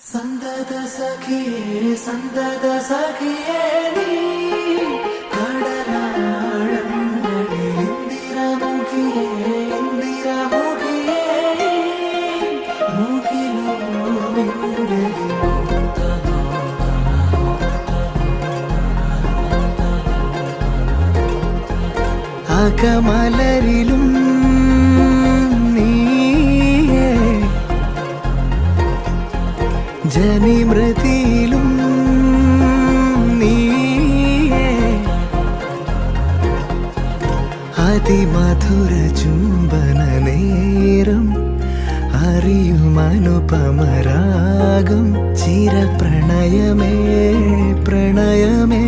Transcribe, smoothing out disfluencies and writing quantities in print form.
സന്തത സഖിയേ സന്തത സഖിയേ നീ കടലാഴങ്ങളിൽ ഇന്ദിരമുഖിയേ ഇന്ദിരമുഖിയേ മുഖിലോ അകമലരിലും നീയേ ജനിമൃതിയിലും നീയേ അതിമധുര ചുംബന നേരം അറിയുമനുപമരാഗം ചിരപ്രണയമേ പ്രണയമേ